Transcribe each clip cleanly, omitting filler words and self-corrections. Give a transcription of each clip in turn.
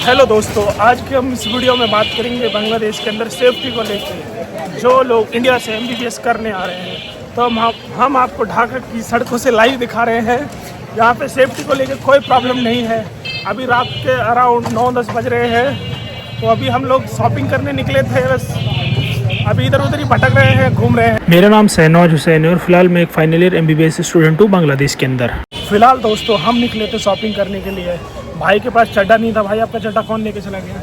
Hello दोस्तों, आज के हम इस वीडियो में बात करेंगे बांग्लादेश के अंदर सेफ्टी को लेकर। जो लोग इंडिया से एमबीबीएस करने आ रहे हैं तो हम आपको ढाका की सड़कों से लाइव दिखा रहे हैं। यहाँ पे सेफ्टी को लेकर कोई प्रॉब्लम नहीं है। अभी रात के अराउंड 9-10 बज रहे हैं, तो अभी हम लोग शॉपिंग करने निकले थे। बस अभी इधर उधर ही भटक रहे हैं, घूम रहे हैं। मेरा नाम शहनवाज हुसैन है और फिलहाल मैं एक फाइनल ईयर एमबीबीएस स्टूडेंट हूँ बांग्लादेश के अंदर। फिलहाल दोस्तों हम निकले थे शॉपिंग करने के लिए। भाई के पास चड्डा नहीं था। भाई आपका चड्डा कौन लेके चला गया?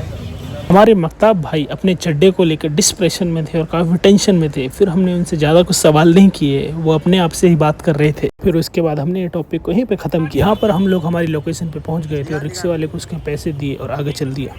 हमारे मक्ताब भाई अपने चड्डे को लेकर डिस्प्रेशन में थे और काफ़ी टेंशन में थे। फिर हमने उनसे ज़्यादा कुछ सवाल नहीं किए, वो अपने आप से ही बात कर रहे थे। फिर उसके बाद हमने ये टॉपिक को यहीं पे ख़त्म किया। यहाँ पर हम लोग हमारी लोकेशन पे पहुँच गए थे और रिक्शे वाले को उसके पैसे दिए और आगे चल दिया।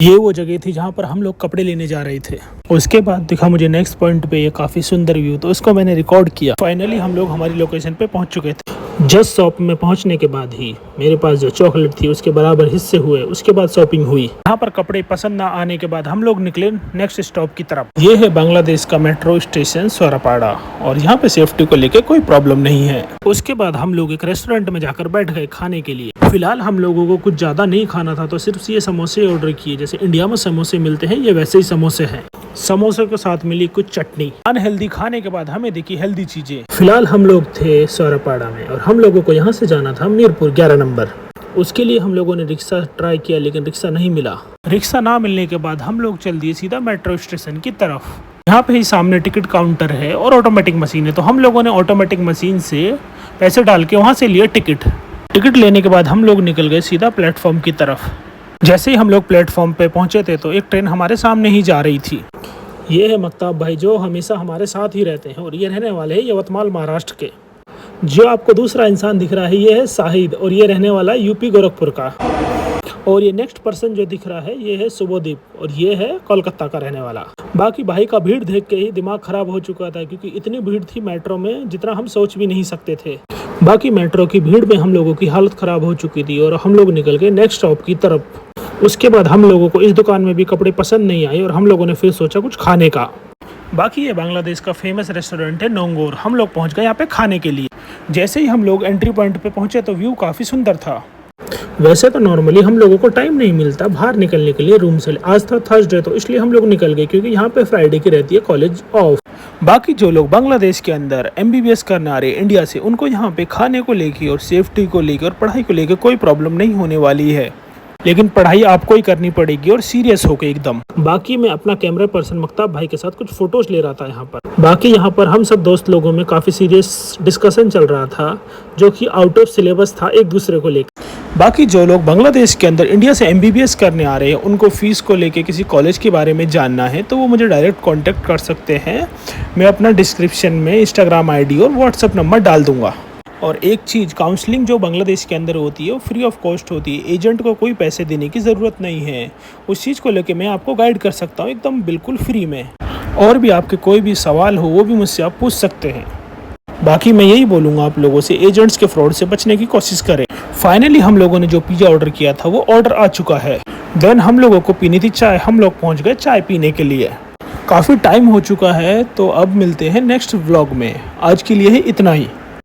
ये वो जगह थी जहाँ पर हम लोग कपड़े लेने जा रहे थे। उसके बाद दिखा मुझे नेक्स्ट पॉइंट पे ये काफ़ी सुंदर व्यू, तो उसको मैंने रिकॉर्ड किया। फाइनली हम लोग हमारी लोकेशन पे पहुँच चुके थे। जस्ट शॉप में पहुंचने के बाद ही मेरे पास जो चॉकलेट थी उसके बराबर हिस्से हुए। उसके बाद शॉपिंग हुई। यहाँ पर कपड़े पसंद ना आने के बाद हम लोग निकले नेक्स्ट स्टॉप की तरफ। ये है बांग्लादेश का मेट्रो स्टेशन सोरापाड़ा और यहाँ पे सेफ्टी को लेके कोई प्रॉब्लम नहीं है। उसके बाद हम लोग एक रेस्टोरेंट में जाकर बैठ गए खाने के लिए। फिलहाल हम लोगों को कुछ ज़्यादा नहीं खाना था, तो सिर्फ ये समोसे ऑर्डर किए। जैसे इंडिया में समोसे मिलते हैं, ये वैसे ही समोसे हैं। समोसे के साथ मिली कुछ चटनी। अनहेल्दी खाने के बाद हमें देखी हेल्दी चीजें। फिलहाल हम लोग थे सोरापाड़ा में और हम लोगों को यहाँ से जाना था मीरपुर 11 नंबर। उसके लिए हम लोगों ने रिक्शा ट्राई किया, लेकिन रिक्शा नहीं मिला। रिक्शा ना मिलने के बाद हम लोग चल दिए सीधा मेट्रो स्टेशन की तरफ। यहाँ पे ही सामने टिकट काउंटर है और ऑटोमेटिक मशीन है, तो हम लोगों ने ऑटोमेटिक मशीन से पैसे डाल के वहाँ से लिया टिकट। टिकट लेने के बाद हम लोग निकल गए सीधा प्लेटफॉर्म की तरफ। जैसे ही हम लोग प्लेटफॉर्म पे पहुंचे थे तो एक ट्रेन हमारे सामने ही जा रही थी। ये है मक्ताब भाई, जो हमेशा हमारे साथ ही रहते हैं और ये रहने वाले हैं यवतमाल महाराष्ट्र के। जो आपको दूसरा इंसान दिख रहा है ये है शाहिद और ये रहने वाला है यूपी गोरखपुर का। और ये नेक्स्ट पर्सन जो दिख रहा है ये है शुभदीप और ये है कोलकाता का रहने वाला। बाकी भाई का भीड़ देख के ही दिमाग खराब हो चुका था, क्योंकि इतनी भीड़ थी मेट्रो में जितना हम सोच भी नहीं सकते थे। बाकी मेट्रो की भीड़ में हम लोगों की हालत खराब हो चुकी थी और हम लोग निकल गए नेक्स्ट स्टॉप की तरफ। उसके बाद हम लोगों को इस दुकान में भी कपड़े पसंद नहीं आए और हम लोगों ने फिर सोचा कुछ खाने का। बाकी ये बांग्लादेश का फेमस रेस्टोरेंट है नोंगोर। हम लोग पहुंच गए यहाँ पे खाने के लिए। जैसे ही हम लोग एंट्री पॉइंट पे पहुंचे तो व्यू काफ़ी सुंदर था। वैसे तो नॉर्मली हम लोगों को टाइम नहीं मिलता बाहर निकलने के लिए रूम से। आज था थर्सडे, तो इसलिए हम लोग निकल गए, क्योंकि यहाँ पे फ्राइडे की रहती है कॉलेज ऑफ। बाकी जो लोग बांग्लादेश के अंदर एमबीबीएस करने आ रहे हैं इंडिया से, उनको यहाँ पे खाने को लेकर और सेफ्टी को लेकर और पढ़ाई को लेकर कोई प्रॉब्लम नहीं होने वाली है। लेकिन पढ़ाई आपको ही करनी पड़ेगी और सीरियस होकर एकदम। बाकी मैं अपना कैमरा पर्सन मक्ताब भाई के साथ कुछ फोटोज ले रहा था यहाँ पर। बाकी यहाँ पर हम सब दोस्त लोगों में काफ़ी सीरियस डिस्कशन चल रहा था, जो कि आउट ऑफ सिलेबस था एक दूसरे को लेकर। बाकी जो लोग बांग्लादेश के अंदर इंडिया से एमबीबीएस करने आ रहे हैं, उनको फ़ीस को लेके किसी कॉलेज के बारे में जानना है तो वो मुझे डायरेक्ट कांटेक्ट कर सकते हैं। मैं अपना डिस्क्रिप्शन में इंस्टाग्राम आईडी और व्हाट्सएप नंबर डाल दूंगा। और एक चीज़, काउंसलिंग जो बांग्लादेश के अंदर होती है वो फ्री ऑफ कॉस्ट होती है। एजेंट को कोई पैसे देने की ज़रूरत नहीं है। उस चीज़ को लेके मैं आपको गाइड कर सकता हूँ एकदम बिल्कुल फ्री में। और भी आपके कोई भी सवाल हो वो भी मुझसे आप पूछ सकते हैं। बाकी मैं यही बोलूँगा आप लोगों से, एजेंट्स के फ्रॉड से बचने की कोशिश करें। फाइनली हम लोगों ने जो पिज़्ज़ा ऑर्डर किया था वो ऑर्डर आ चुका है। देन हम लोगों को पीनी थी चाय। हम लोग पहुँच गए चाय पीने के लिए। काफ़ी टाइम हो चुका है, तो अब मिलते हैं नेक्स्ट व्लॉग में। आज के लिए ही इतना ही।